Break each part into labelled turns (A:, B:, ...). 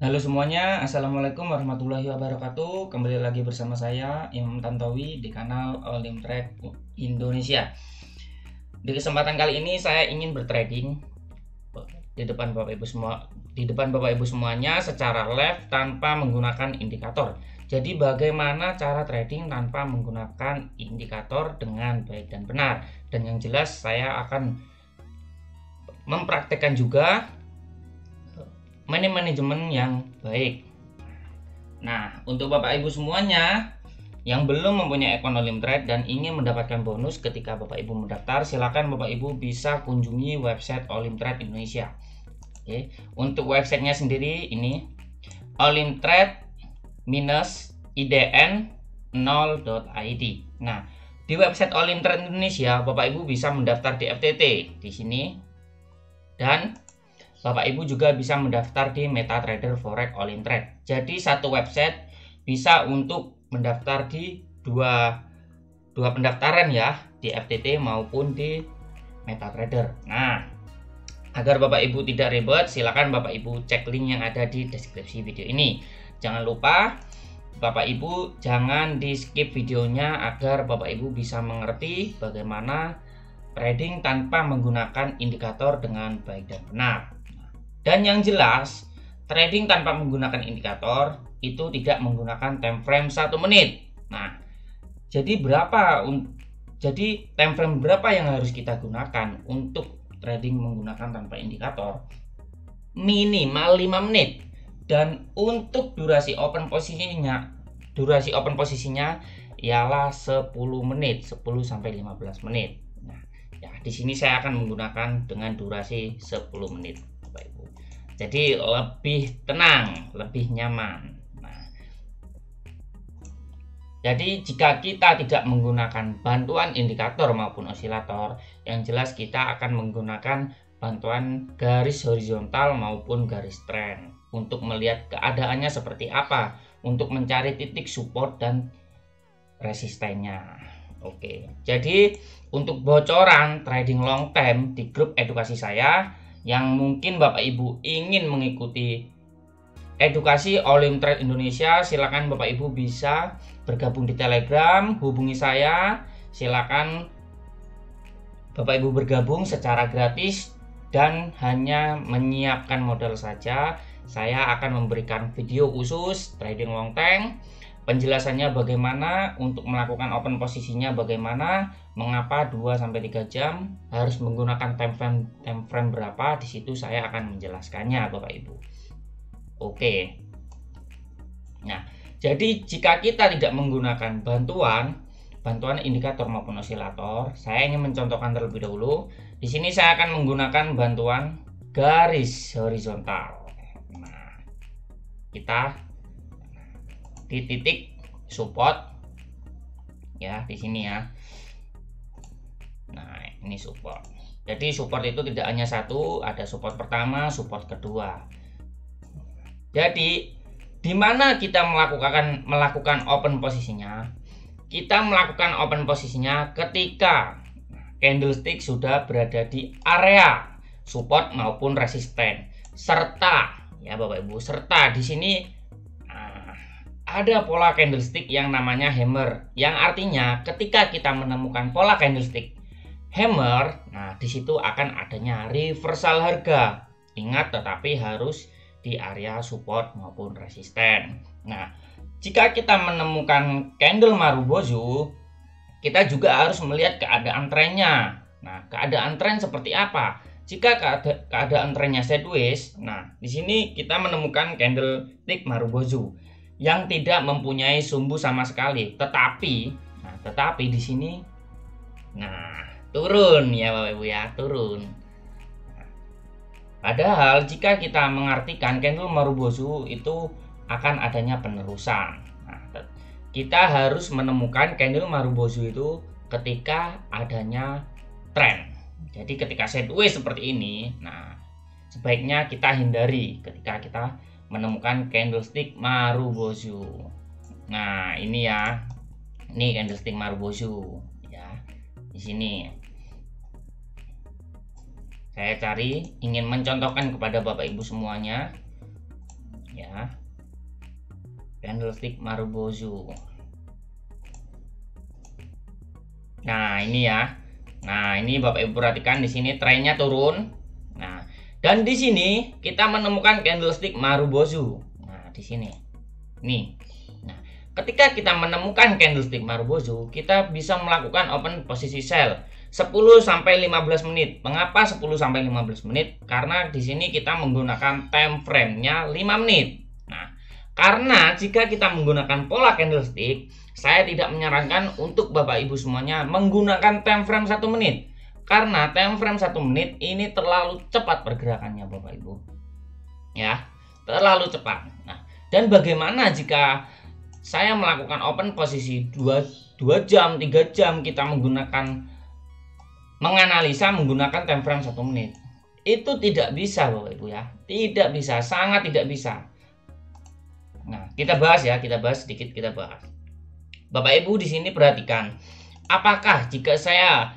A: Halo semuanya, Assalamualaikum warahmatullahi wabarakatuh. Kembali lagi bersama saya Imam Tantowi di kanal Olim Trade Indonesia. Di kesempatan kali ini saya ingin bertrading di depan Bapak Ibu semuanya secara live tanpa menggunakan indikator. Jadi bagaimana cara trading tanpa menggunakan indikator dengan baik dan benar. Dan yang jelas saya akan mempraktekkan juga manajemen yang baik. Nah, untuk Bapak Ibu semuanya yang belum mempunyai akun Olim Trade dan ingin mendapatkan bonus ketika Bapak Ibu mendaftar, silakan Bapak Ibu bisa kunjungi website Olim Trade Indonesia. Oke, untuk websitenya sendiri ini olimtrade-idn0.id. Nah, di website Olim Trade Indonesia Bapak Ibu bisa mendaftar di FTT di sini, dan Bapak Ibu juga bisa mendaftar di MetaTrader Forex Olim Trade. Jadi satu website bisa untuk mendaftar di dua pendaftaran ya, di FTT maupun di MetaTrader. Nah, agar Bapak Ibu tidak ribet, silakan Bapak Ibu cek link yang ada di deskripsi video ini. Jangan lupa Bapak Ibu jangan di skip videonya agar Bapak Ibu bisa mengerti bagaimana trading tanpa menggunakan indikator dengan baik dan benar. Dan yang jelas, trading tanpa menggunakan indikator itu tidak menggunakan time frame 1 menit. Nah, jadi time frame berapa yang harus kita gunakan untuk trading menggunakan tanpa indikator? Minimal 5 menit. Dan untuk durasi open posisinya ialah 10 menit, 10 sampai 15 menit. Nah, ya di sini saya akan menggunakan dengan durasi 10 menit. Jadi lebih tenang, lebih nyaman. Nah, jadi jika kita tidak menggunakan bantuan indikator maupun osilator, yang jelas kita akan menggunakan bantuan garis horizontal maupun garis trend untuk melihat keadaannya seperti apa, untuk mencari titik support dan resistennya. Oke, jadi untuk bocoran trading long term di grup edukasi saya, yang mungkin Bapak Ibu ingin mengikuti edukasi Olim Trade Indonesia, silakan Bapak Ibu bisa bergabung di Telegram, hubungi saya. Silakan Bapak Ibu bergabung secara gratis dan hanya menyiapkan modal saja. Saya akan memberikan video khusus trading long term, penjelasannya bagaimana, untuk melakukan open posisinya bagaimana, mengapa 2-3 jam, harus menggunakan time frame berapa, di situ saya akan menjelaskannya Bapak Ibu. Oke. Nah, jadi jika kita tidak menggunakan bantuan indikator maupun osilator, saya ingin mencontohkan terlebih dahulu. Di sini saya akan menggunakan bantuan garis horizontal. Nah, kita di titik support ya, di sini ya. Nah, ini support. Jadi support itu tidak hanya satu, ada support pertama, support kedua. Jadi di mana kita melakukan open posisinya? Kita melakukan open posisinya ketika candlestick sudah berada di area support maupun resisten, serta ya Bapak Ibu, serta di sini ada pola candlestick yang namanya hammer, yang artinya ketika kita menemukan pola candlestick hammer, nah di situ akan adanya reversal harga. Ingat, tetapi harus di area support maupun resisten. Nah, jika kita menemukan candle Marubozu, kita juga harus melihat keadaan trennya. Nah, keadaan tren seperti apa? Jika keadaan trennya sideways, nah di sini kita menemukan candlestick Marubozu yang tidak mempunyai sumbu sama sekali, tetapi di sini turun ya Bapak Ibu ya, turun. Padahal jika kita mengartikan candle Marubozu itu akan adanya penerusan. Nah, kita harus menemukan candle Marubozu itu ketika adanya tren. Jadi ketika sideways seperti ini, nah sebaiknya kita hindari ketika kita menemukan candlestick Marubozu. Nah, ini ya. Ini candlestick Marubozu ya. Di sini. Saya ingin mencontohkan kepada Bapak Ibu semuanya. ya. Candlestick Marubozu. Nah, ini ya. Nah, ini Bapak Ibu perhatikan di sini trennya turun. Nah, dan di sini kita menemukan candlestick Marubozu. Nah, di sini. Nih. Nah, ketika kita menemukan candlestick Marubozu, kita bisa melakukan open posisi sell 10 sampai 15 menit. Mengapa 10 sampai 15 menit? Karena di sini kita menggunakan time frame-nya 5 menit. Nah, karena jika kita menggunakan pola candlestick, saya tidak menyarankan untuk Bapak Ibu semuanya menggunakan time frame 1 menit. Karena time frame 1 menit ini terlalu cepat pergerakannya Bapak Ibu. Ya, terlalu cepat. Nah, dan bagaimana jika saya melakukan open posisi 2 jam, 3 jam kita menganalisa menggunakan time frame 1 menit? Itu tidak bisa Bapak Ibu ya. Tidak bisa, sangat tidak bisa. Nah, kita bahas ya, sedikit kita bahas. Bapak Ibu di sini perhatikan, apakah jika saya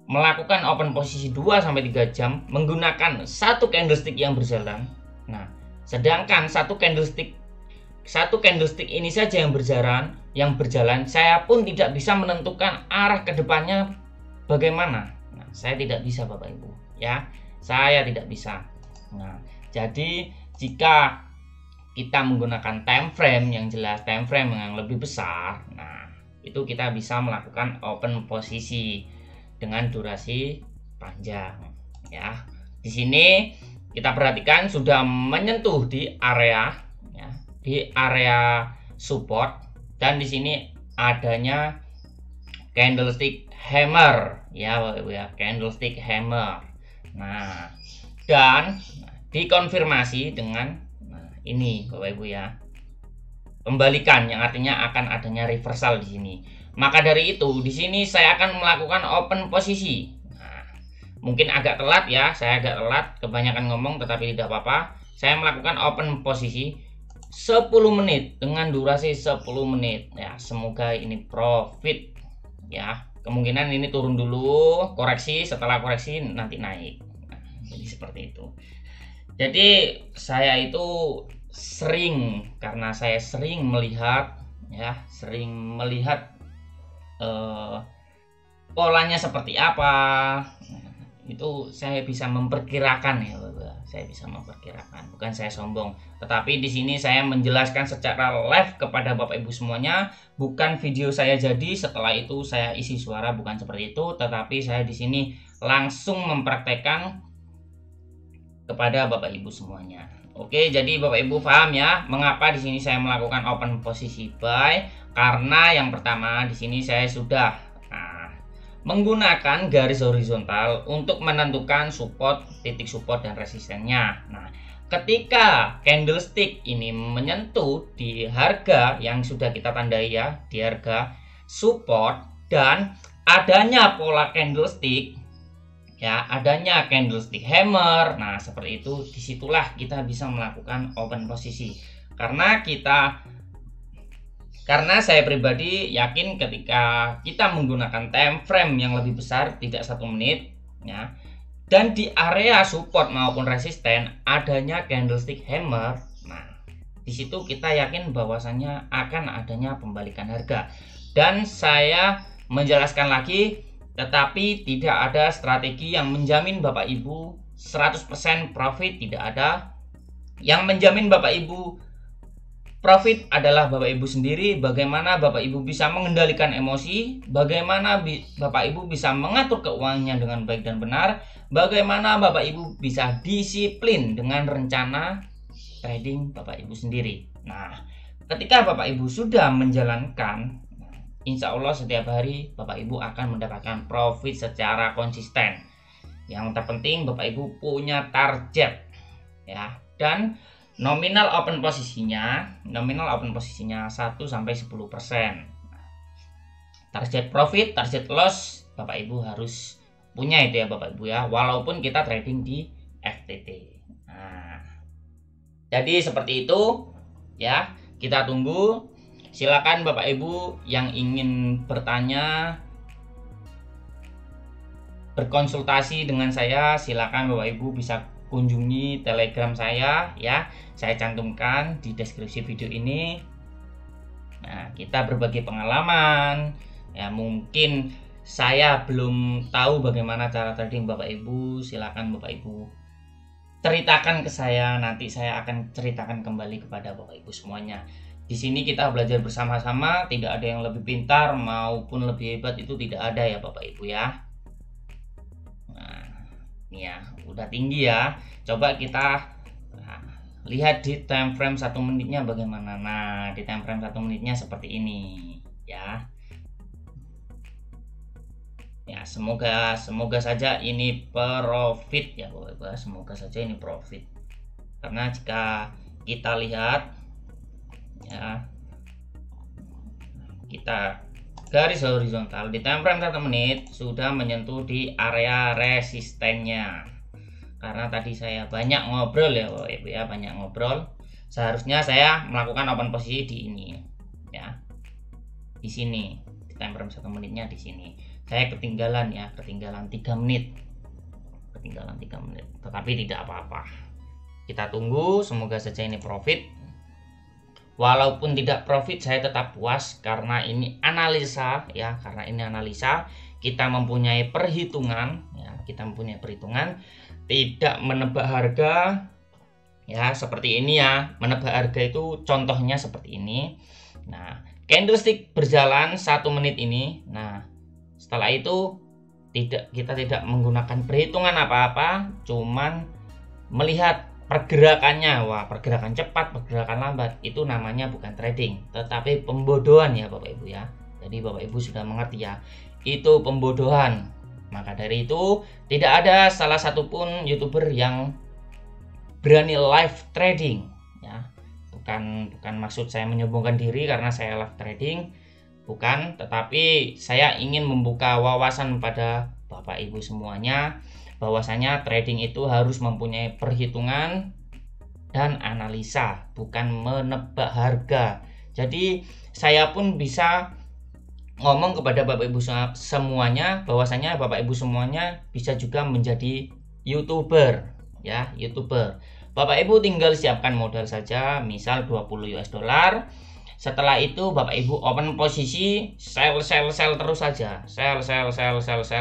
A: melakukan open posisi 2 sampai 3 jam menggunakan satu candlestick yang berjalan. Nah, sedangkan satu candlestick ini saja yang berjalan, saya pun tidak bisa menentukan arah kedepannya bagaimana. Nah, saya tidak bisa Bapak Ibu ya. Saya tidak bisa. Nah, jadi jika kita menggunakan time frame yang jelas, time frame yang lebih besar, nah itu kita bisa melakukan open posisi dengan durasi panjang ya. Di sini kita perhatikan sudah menyentuh di area ya, di area support, dan di sini adanya candlestick hammer ya Bapak Ibu ya, candlestick hammer. Nah, dan dikonfirmasi dengan ini Bapak Ibu ya, pembalikan yang artinya akan adanya reversal di sini. Maka dari itu di sini saya akan melakukan open posisi. Nah, mungkin agak telat ya, saya agak telat, kebanyakan ngomong tetapi tidak apa-apa. Saya melakukan open posisi 10 menit dengan durasi 10 menit ya. Semoga ini profit ya. Kemungkinan ini turun dulu, koreksi, setelah koreksi nanti naik. Nah, jadi seperti itu. Jadi saya itu karena saya sering melihat ya, polanya seperti apa, itu saya bisa memperkirakan ya Bapak. Saya bisa memperkirakan, bukan saya sombong, tetapi di sini saya menjelaskan secara live kepada Bapak Ibu semuanya, bukan video saya jadi setelah itu saya isi suara, bukan seperti itu, tetapi saya di sini langsung mempraktekkan kepada Bapak Ibu semuanya. Oke, jadi Bapak Ibu paham ya mengapa di sini saya melakukan open posisi buy? Karena yang pertama di sini saya sudah menggunakan garis horizontal untuk menentukan support, titik support dan resistennya. Nah, ketika candlestick ini menyentuh di harga yang sudah kita tandai ya, di harga support dan adanya pola candlestick ya, adanya candlestick hammer. Nah, seperti itu, disitulah kita bisa melakukan open posisi. Karena saya pribadi yakin ketika kita menggunakan time frame yang lebih besar, tidak 1 menit ya, dan di area support maupun resisten adanya candlestick hammer, nah disitu kita yakin bahwasannya akan adanya pembalikan harga. Dan saya menjelaskan lagi, tetapi tidak ada strategi yang menjamin Bapak Ibu 100% profit, tidak ada. Yang menjamin Bapak Ibu profit adalah Bapak Ibu sendiri. Bagaimana Bapak Ibu bisa mengendalikan emosi, bagaimana Bapak Ibu bisa mengatur keuangannya dengan baik dan benar, bagaimana Bapak Ibu bisa disiplin dengan rencana trading Bapak Ibu sendiri. Nah, ketika Bapak Ibu sudah menjalankan, insya Allah setiap hari Bapak Ibu akan mendapatkan profit secara konsisten. Yang terpenting Bapak Ibu punya target ya, dan nominal open posisinya 1 sampai 10%. Target profit, target loss Bapak Ibu harus punya itu ya Bapak Ibu ya, walaupun kita trading di FTT. Nah, jadi seperti itu ya, kita tunggu. Silakan Bapak Ibu yang ingin bertanya, berkonsultasi dengan saya, silakan Bapak Ibu bisa kunjungi Telegram saya ya. Saya cantumkan di deskripsi video ini. Nah, kita berbagi pengalaman. Ya, mungkin saya belum tahu bagaimana cara trading Bapak Ibu. Silakan Bapak Ibu ceritakan ke saya, nanti saya akan ceritakan kembali kepada Bapak Ibu semuanya. Di sini kita belajar bersama-sama, tidak ada yang lebih pintar maupun lebih hebat, itu tidak ada ya Bapak Ibu ya. Nah, ini ya, udah tinggi ya. Coba kita lihat di time frame 1 menitnya bagaimana. Nah, di time frame 1 menitnya seperti ini ya. Ya, semoga saja ini profit ya Bapak Ibu. Semoga saja ini profit. Karena jika kita lihat ya, kita garis horizontal di time frame 1 menit sudah menyentuh di area resistennya. Karena tadi saya banyak ngobrol ya Bapak Ibu ya, banyak ngobrol. Seharusnya saya melakukan open posisi di ini ya. Di sini, di time frame 1 menitnya di sini. Saya ketinggalan 3 menit. Ketinggalan 3 menit. Tetapi tidak apa-apa. Kita tunggu, semoga saja ini profit. Walaupun tidak profit, saya tetap puas karena ini analisa ya, karena ini analisa. Kita mempunyai perhitungan ya, tidak menebak harga ya, seperti ini ya. Menebak harga itu contohnya seperti ini. Nah, candlestick berjalan 1 menit ini. Nah, setelah itu kita tidak menggunakan perhitungan apa-apa, cuman melihat pergerakannya. Wah, pergerakan cepat, pergerakan lambat, itu namanya bukan trading, tetapi pembodohan ya Bapak Ibu ya. Jadi Bapak Ibu sudah mengerti ya, itu pembodohan. Maka dari itu tidak ada salah satu pun YouTuber yang berani live trading ya. Bukan maksud saya menyombongkan diri karena saya live trading, bukan, tetapi saya ingin membuka wawasan pada Bapak Ibu semuanya bahwasanya trading itu harus mempunyai perhitungan dan analisa, bukan menebak harga. Jadi saya pun bisa ngomong kepada Bapak Ibu semuanya bahwasanya Bapak Ibu semuanya bisa juga menjadi YouTuber ya, YouTuber. Bapak Ibu tinggal siapkan modal saja, misal 20 US dollar. Setelah itu Bapak Ibu open posisi, sell terus saja. Sell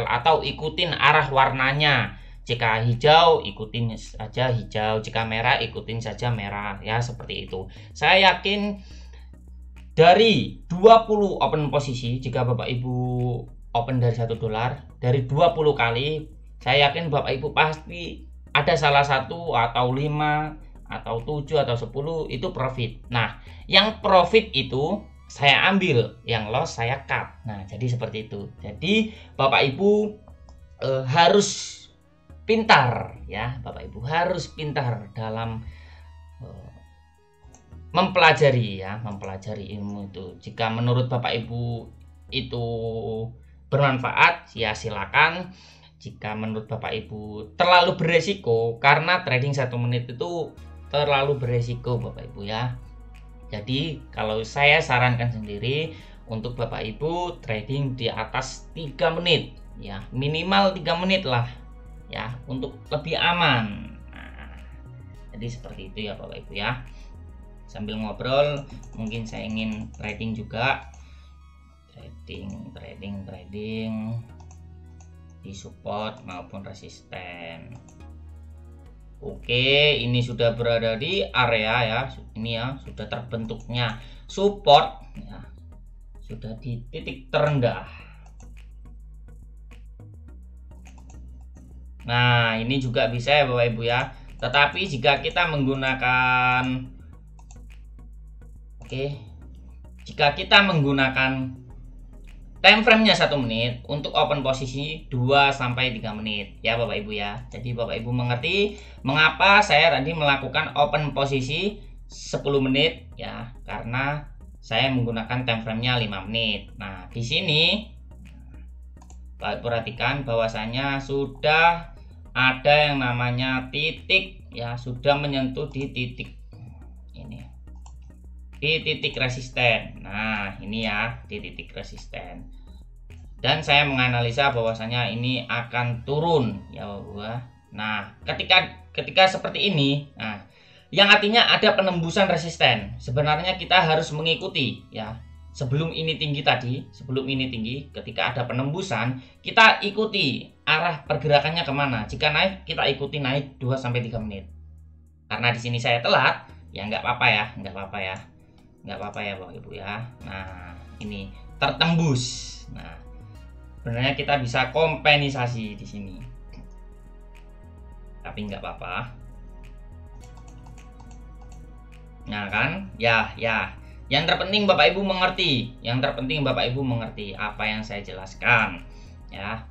A: atau ikutin arah warnanya. Jika hijau ikutin saja hijau, jika merah ikutin saja merah ya, seperti itu. Saya yakin dari 20 open posisi, jika Bapak Ibu open dari 1 dolar, dari 20 kali saya yakin Bapak Ibu pasti ada salah satu atau 5 atau 7 atau 10 itu profit. Nah, yang profit itu saya ambil, yang loss saya cut. Nah, jadi seperti itu. Jadi Bapak Ibu harus pintar ya, Bapak Ibu harus pintar dalam mempelajari ilmu itu. Jika menurut Bapak Ibu itu bermanfaat ya silakan. Jika menurut Bapak Ibu terlalu beresiko, karena trading 1 menit itu terlalu beresiko Bapak Ibu ya. Jadi kalau saya sarankan sendiri untuk Bapak Ibu trading di atas 3 menit ya, minimal 3 menit lah ya, untuk lebih aman. Nah, jadi seperti itu ya Bapak Ibu ya. Sambil ngobrol, mungkin saya ingin trading juga, trading di support maupun resisten. Oke, ini sudah berada di area ya, ini ya, sudah terbentuknya support ya, sudah di titik terendah. Nah, ini juga bisa ya Bapak Ibu ya. Tetapi jika kita menggunakan jika kita menggunakan time frame-nya 1 menit untuk open posisi 2-3 menit ya Bapak Ibu ya. Jadi Bapak Ibu mengerti mengapa saya tadi melakukan open posisi 10 menit ya, karena saya menggunakan time frame-nya 5 menit. Nah, di sini Bapak perhatikan bahwasanya sudah ada yang namanya titik ya, sudah menyentuh di titik ini, di titik resisten. Nah, ini ya, di titik resisten. Dan saya menganalisa bahwasanya ini akan turun ya Bapak. Nah, ketika ketika seperti ini, nah, yang artinya ada penembusan resisten. Sebenarnya kita harus mengikuti ya. Sebelum ini tinggi tadi, ketika ada penembusan, kita ikuti arah pergerakannya kemana. Jika naik, kita ikuti naik 2-3 menit. Karena di sini saya telat, ya nggak apa-apa ya, Bapak Ibu ya. Nah, ini tertembus. Nah, sebenarnya kita bisa kompensasi di sini, tapi nggak apa-apa. Nah kan, ya. Yang terpenting Bapak Ibu mengerti apa yang saya jelaskan, ya.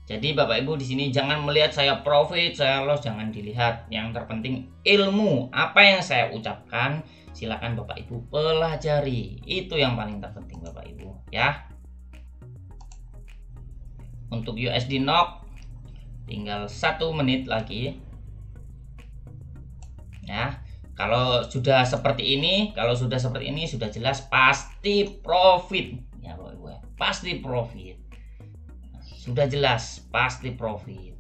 A: Jadi Bapak Ibu di sini jangan melihat saya profit, saya loss, jangan dilihat. Yang terpenting ilmu apa yang saya ucapkan. Silakan Bapak Ibu pelajari. Itu yang paling terpenting Bapak Ibu, ya. Untuk USD NOK tinggal 1 menit lagi. Ya. Kalau sudah seperti ini sudah jelas pasti profit. Ya Bapak Ibu, pasti profit. Sudah jelas pasti profit.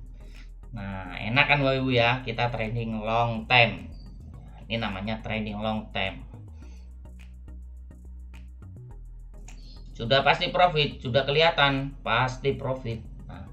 A: Nah, enak kan Bapak Ibu ya, kita trading long term. Ini namanya trading long term. Sudah pasti profit, sudah kelihatan pasti profit. Nah.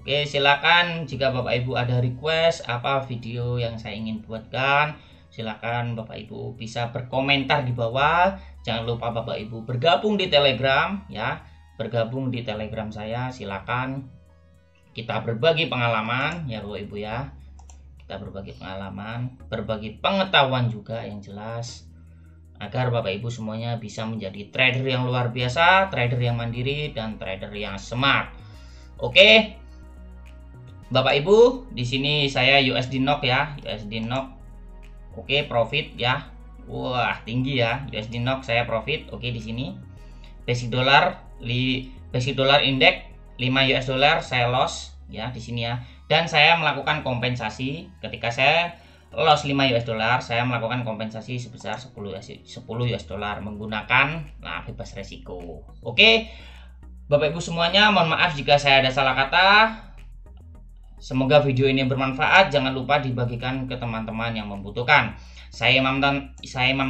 A: Oke, silakan jika Bapak Ibu ada request apa video yang saya ingin buatkan, silakan Bapak Ibu bisa berkomentar di bawah. Jangan lupa Bapak Ibu bergabung di Telegram ya. Bergabung di Telegram saya, silakan. Kita berbagi pengalaman ya Bapak Ibu ya. Kita berbagi pengalaman, berbagi pengetahuan juga yang jelas, agar Bapak Ibu semuanya bisa menjadi trader yang luar biasa, trader yang mandiri, dan trader yang smart. Oke. Bapak Ibu, di sini saya USD NOK ya, USD NOK. Oke, profit ya. Wah, tinggi ya. USD NOK saya profit. Oke, di sini. Basic dollar index 5 US dollar saya loss ya di sini ya. Dan saya melakukan kompensasi ketika saya loss 5 US dollar, saya melakukan kompensasi sebesar 10 US dollar menggunakan bebas resiko. Oke. Bapak Ibu semuanya, mohon maaf jika saya ada salah kata. Semoga video ini bermanfaat. Jangan lupa dibagikan ke teman-teman yang membutuhkan. Saya Imam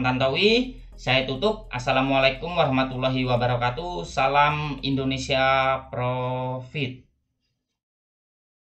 A: Tantowi. Saya tutup. Assalamualaikum warahmatullahi wabarakatuh. Salam Indonesia Profit.